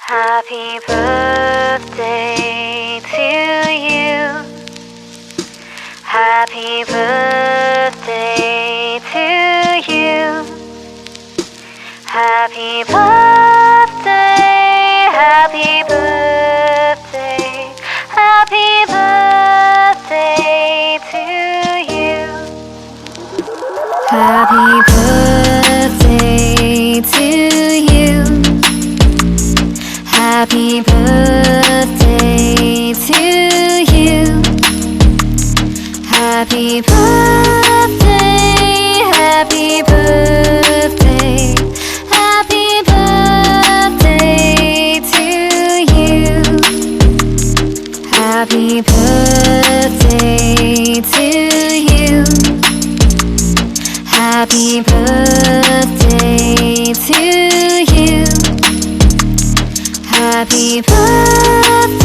Happy birthday to you. Happy birthday to you. Happy birthday, happy birthday, happy birthday to you. Happy birthday to you. Happy birthday to you. Happy birthday, happy birthday, happy birthday to you. Happy birthday to you. Happy birthday to you. Happy birthday.